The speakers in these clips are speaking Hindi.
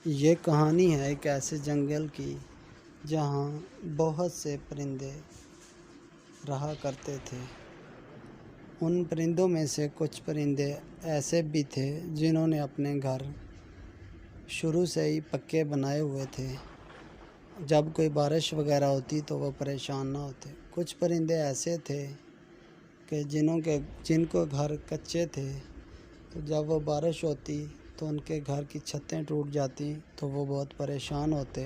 ये कहानी है एक ऐसे जंगल की जहाँ बहुत से परिंदे रहा करते थे। उन परिंदों में से कुछ परिंदे ऐसे भी थे जिन्होंने अपने घर शुरू से ही पक्के बनाए हुए थे। जब कोई बारिश वगैरह होती तो वह परेशान ना होते। कुछ परिंदे ऐसे थे कि जिनको घर कच्चे थे, तो जब वो बारिश होती तो उनके घर की छतें टूट जाती तो वो बहुत परेशान होते।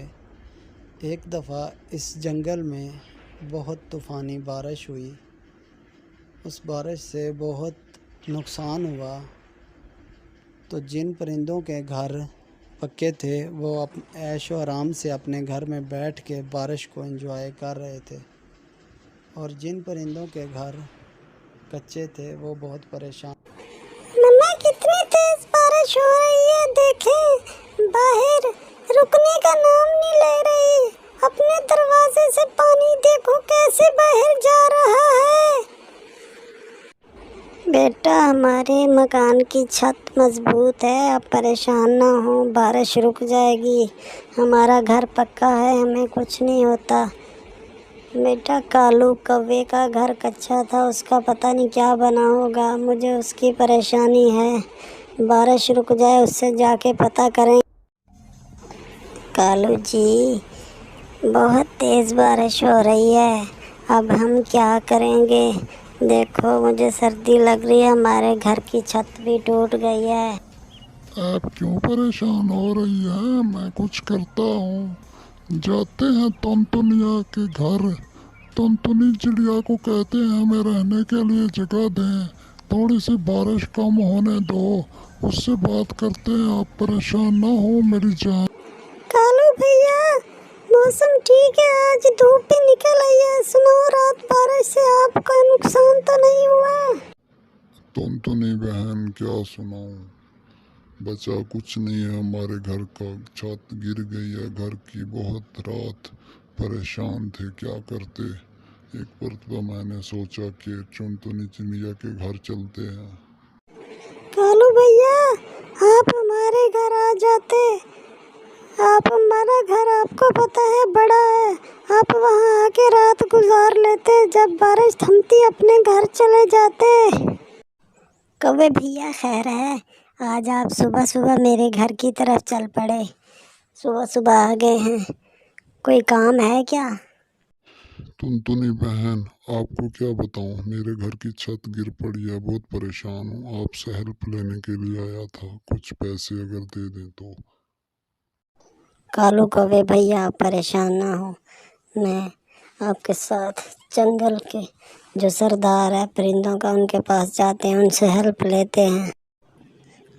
एक दफ़ा इस जंगल में बहुत तूफ़ानी बारिश हुई। उस बारिश से बहुत नुकसान हुआ, तो जिन परिंदों के घर पक्के थे वो ऐशो आराम से अपने घर में बैठ के बारिश को एंजॉय कर रहे थे, और जिन परिंदों के घर कच्चे थे वो बहुत परेशान। मम्मा, कितनी तेज बारिश हो रही है, देखें बाहर, रुकने का नाम नहीं ले रही। अपने दरवाजे से पानी देखो कैसे बाहर जा रहा है। बेटा, हमारे मकान की छत मजबूत है, आप परेशान ना हो, बारिश रुक जाएगी। हमारा घर पक्का है, हमें कुछ नहीं होता। बेटा, कालू कौवे का घर कच्चा था, उसका पता नहीं क्या बना होगा, मुझे उसकी परेशानी है। बारिश रुक जाए उससे जाके पता करें। कालू जी, बहुत तेज़ बारिश हो रही है, अब हम क्या करेंगे? देखो, मुझे सर्दी लग रही है, हमारे घर की छत भी टूट गई है। आप क्यों परेशान हो रही हैं? मैं कुछ करता हूँ। जाते हैं टुनटुनिया के घर। टुनटुनी चिड़िया को कहते हैं हमें रहने के लिए जगह दें, थोड़ी सी बारिश कम होने दो, उससे बात करते हैं। आप परेशान ना हो मेरी जान। कालू भैया, मौसम ठीक है, आज धूप भी निकल आई है, सुनाओ, रात बारिश से आपका नुकसान तो नहीं हुआ? टुनटुनी बहन, क्या सुनाऊं, बचा कुछ नहीं है। हमारे घर का छत गिर गई है घर की। बहुत रात परेशान थे, क्या करते। एक मरतबा मैंने सोचा कि टुनटुनी चिड़िया के घर चलते हैं। कालू भैया, आप हमारे घर आ जाते। आप हमारा घर, आपको पता है, बड़ा है। आप वहाँ आके रात गुजार लेते, जब बारिश थमती अपने घर चले जाते। कौवे भैया, खैर है, आज आप सुबह सुबह मेरे घर की तरफ चल पड़े। सुबह सुबह आ गए हैं, कोई काम है क्या? टुनटुनी बहन, आपको क्या बताऊं, मेरे घर की छत गिर पड़ी है, बहुत परेशान हूँ। आपसे हेल्प लेने के लिए आया था, कुछ पैसे अगर दे दें तो। कालू कौवे भैया, आप परेशान ना हो, मैं आपके साथ जंगल के जो सरदार है परिंदों का, उनके पास जाते हैं, उनसे हेल्प लेते हैं।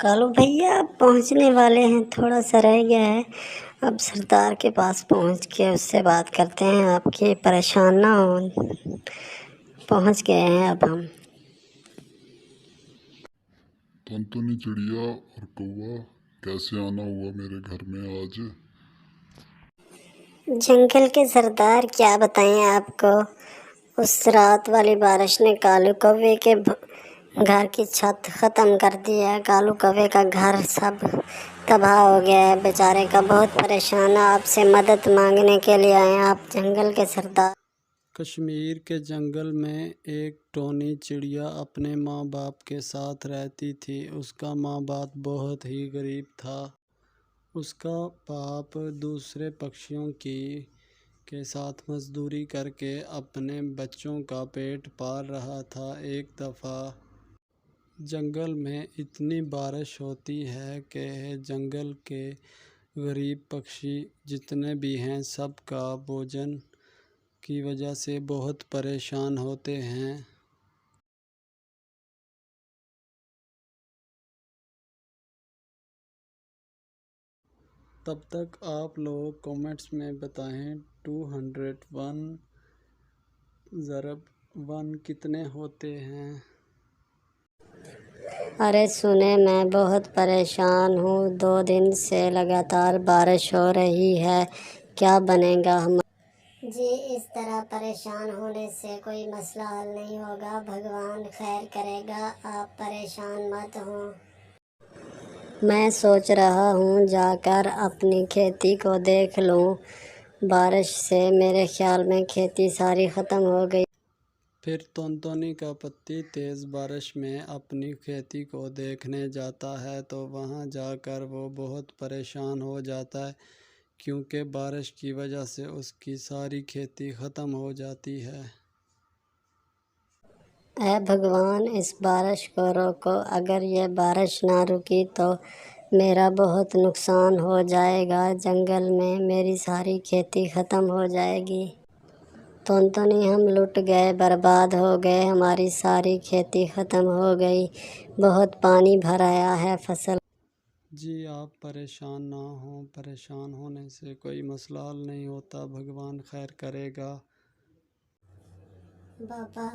कालू भैया, आप पहुंचने वाले हैं, थोड़ा सा रह गया है। अब सरदार के पास पहुंच के उससे बात करते हैं, आपके परेशान ना हो। पहुंच गए हैं अब हम। टुनटुनी चिड़िया और कौवा, कैसे आना हुआ मेरे घर में आज? जंगल के सरदार, क्या बताएं आपको, उस रात वाली बारिश ने कालू कौवे के घर की छत ख़त्म कर दी है। कालू कौवे का घर सब तबाह हो गया है, बेचारे का बहुत परेशान है, आपसे मदद मांगने के लिए आए हैं, आप जंगल के सरदार। कश्मीर के जंगल में एक टोनी चिड़िया अपने माँ बाप के साथ रहती थी। उसका माँ बाप बहुत ही गरीब था। उसका बाप दूसरे पक्षियों की के साथ मजदूरी करके अपने बच्चों का पेट पाल रहा था। एक दफ़ा जंगल में इतनी बारिश होती है कि जंगल के गरीब पक्षी जितने भी हैं, सब का भोजन की वजह से बहुत परेशान होते हैं। तब तक आप लोग कमेंट्स में बताएं 201 ज़रब 1 कितने होते हैं। अरे सुने, मैं बहुत परेशान हूँ, 2 दिन से लगातार बारिश हो रही है, क्या बनेगा हम? जी, इस तरह परेशान होने से कोई मसला हल नहीं होगा, भगवान खैर करेगा, आप परेशान मत हो। मैं सोच रहा हूँ जाकर अपनी खेती को देख लूँ। बारिश से मेरे ख्याल में खेती सारी ख़त्म हो गई। फिर तोंतोनी का पति तेज़ बारिश में अपनी खेती को देखने जाता है तो वहाँ जाकर वो बहुत परेशान हो जाता है, क्योंकि बारिश की वजह से उसकी सारी खेती ख़त्म हो जाती है। ऐ भगवान, इस बारिश को रोको। अगर ये बारिश ना रुकी तो मेरा बहुत नुकसान हो जाएगा। जंगल में मेरी सारी खेती ख़त्म हो जाएगी। तोंतोनी, हम लुट गए, बर्बाद हो गए, हमारी सारी खेती ख़त्म हो गई। बहुत पानी भर आया है फसल। जी आप परेशान ना हो, परेशान होने से कोई मसला हल नहीं होता, भगवान खैर करेगा। पापा,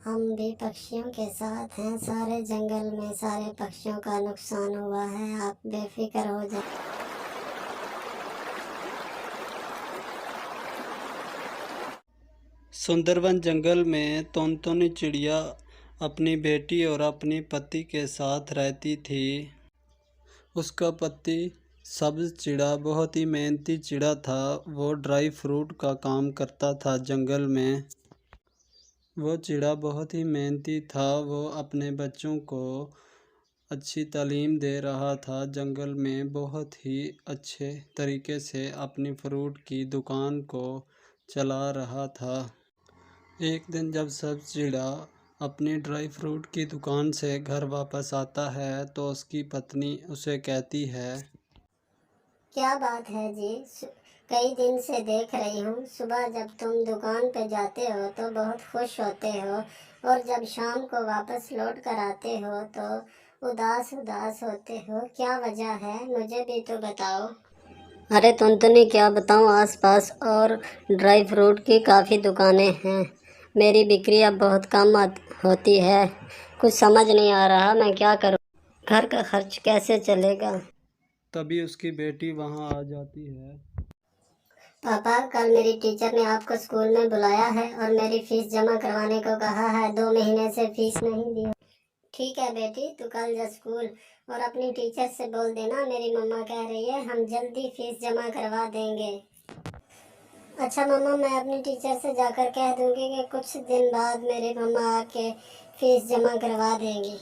हम भी पक्षियों के साथ हैं। सारे जंगल में सारे पक्षियों का नुकसान हुआ है। आप बेफिक्र हो जाए। सुंदरवन जंगल में तोंतोनी चिड़िया अपनी बेटी और अपनी पति के साथ रहती थी। उसका पति सब्ज चिड़ा बहुत ही मेहनती चिड़ा था। वो ड्राई फ्रूट का काम करता था जंगल में। वो चिड़ा बहुत ही मेहनती था। वो अपने बच्चों को अच्छी तालीम दे रहा था। जंगल में बहुत ही अच्छे तरीके से अपनी फ्रूट की दुकान को चला रहा था। एक दिन जब सब्ज चिड़ा अपनी ड्राई फ्रूट की दुकान से घर वापस आता है तो उसकी पत्नी उसे कहती है, क्या बात है जी, कई दिन से देख रही हूँ। सुबह जब तुम दुकान पे जाते हो तो बहुत खुश होते हो, और जब शाम को वापस लौट कर आते हो तो उदास उदास होते हो। क्या वजह है, मुझे भी तो बताओ। अरे तुमने क्या बताऊँ, आसपास और ड्राई फ्रूट की काफ़ी दुकानें हैं। मेरी बिक्री अब बहुत कम होती है। कुछ समझ नहीं आ रहा मैं क्या करूँ। घर का खर्च कैसे चलेगा। तभी उसकी बेटी वहाँ आ जाती है। पापा, कल मेरी टीचर ने आपको स्कूल में बुलाया है और मेरी फीस जमा करवाने को कहा है। 2 महीने से फीस नहीं दी। ठीक है बेटी, तू कल जा स्कूल और अपनी टीचर से बोल देना मेरी मम्मा कह रही है, हम जल्दी फीस जमा करवा देंगे। अच्छा मम्मा, मैं अपनी टीचर से जाकर कह दूंगी कि कुछ दिन बाद मेरी मम्मा आके फीस जमा करवा देंगी।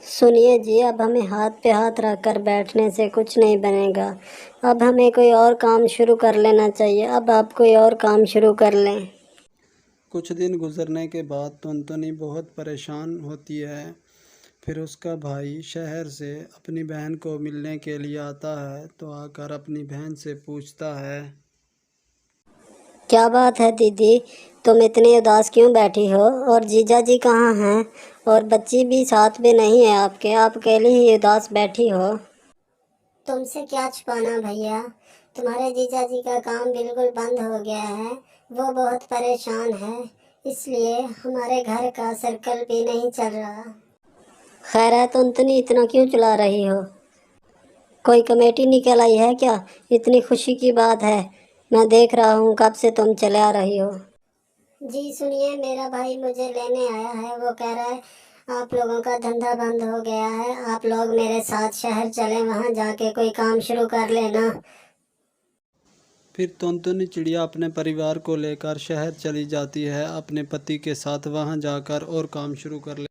सुनिए जी, अब हमें हाथ पे हाथ रख कर बैठने से कुछ नहीं बनेगा। अब हमें कोई और काम शुरू कर लेना चाहिए। अब आप कोई और काम शुरू कर लें। कुछ दिन गुजरने के बाद टुनटुनी बहुत परेशान होती है। फिर उसका भाई शहर से अपनी बहन को मिलने के लिए आता है तो आकर अपनी बहन से पूछता है, क्या बात है दीदी, तुम इतनी उदास क्यों बैठी हो? और जीजा जी कहाँ हैं? और बच्ची भी साथ में नहीं है आपके, आप अकेली ही उदास बैठी हो। तुमसे क्या छुपाना भैया, तुम्हारे जीजा जी का काम बिल्कुल बंद हो गया है। वो बहुत परेशान है, इसलिए हमारे घर का सर्कल भी नहीं चल रहा। खैर है, तुम इतना क्यों चला रही हो? कोई कमेटी निकल आई है क्या? इतनी खुशी की बात है। मैं देख रहा हूँ कब से तुम चले आ रही हो। जी सुनिए, मेरा भाई मुझे लेने आया है। वो कह रहा है आप लोगों का धंधा बंद हो गया है, आप लोग मेरे साथ शहर चलें, वहाँ जाके कोई काम शुरू कर लेना। फिर टुनटुनी चिड़िया अपने परिवार को लेकर शहर चली जाती है। अपने पति के साथ वहां जाकर और काम शुरू कर ले।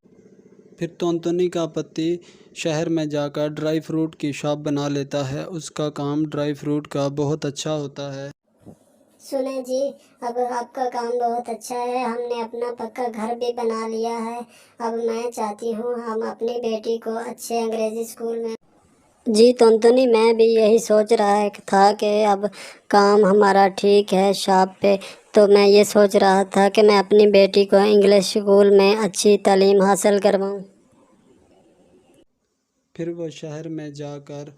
फिर टुनटुनी का पति शहर में जाकर ड्राई फ्रूट की शॉप बना लेता है। उसका काम ड्राई फ्रूट का बहुत अच्छा होता है। सुने जी, अब आपका काम बहुत अच्छा है। हमने अपना पक्का घर भी बना लिया है। अब मैं चाहती हूँ हम अपनी बेटी को अच्छे अंग्रेजी स्कूल में। जी टुनटुनी, मैं भी यही सोच रहा था कि अब काम हमारा ठीक है शॉप पे, तो मैं ये सोच रहा था कि मैं अपनी बेटी को इंग्लिश स्कूल में अच्छी तालीम हासिल करवाऊँ। फिर वो शहर में जाकर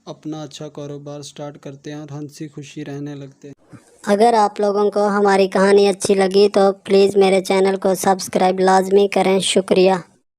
अपना अच्छा कारोबार स्टार्ट करते हैं और हंसी खुशी रहने लगते हैं। अगर आप लोगों को हमारी कहानी अच्छी लगी तो प्लीज़ मेरे चैनल को सब्सक्राइब लाजमी करें। शुक्रिया।